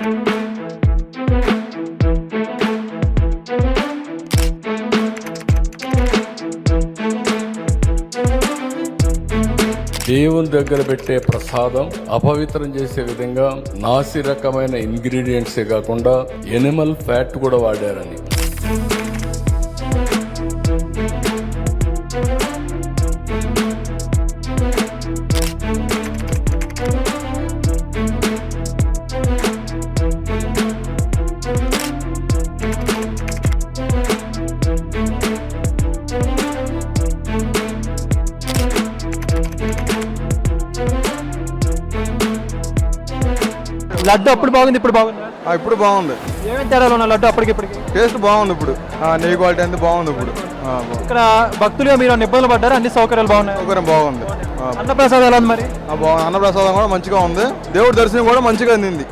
దేవుని దగ్గర పెట్టే ప్రసాదం అపవిత్రం చేసే విధంగా నాసి రకమైన ఇంగ్రీడియంట్సే కాకుండా ఎనిమల్ ఫ్యాట్ కూడా వాడారని. లడ్డు అప్పుడు బాగుంది, ఇప్పుడు బాగుంది. ఇప్పుడు బాగుంది. ఏమేమి తేడాలు ఉన్నాయి లడ్డు అప్పటికి ఇప్పటికి? టేస్ట్ బాగుంది. ఇప్పుడు నెయ్యి క్వాలిటీ అంతా బాగుంది. ఇప్పుడు ఇక్కడ భక్తులుగా మీరు ఇబ్బందులు పడ్డారు, అన్ని సౌకర్యాలు బాగున్నాయి. సౌకర్యం బాగుంది. అన్నప్రసాదం ఎలా ఉంది మరి? అన్నప్రసాదం కూడా మంచిగా ఉంది. దేవుడి దర్శనం కూడా మంచిగా అందింది.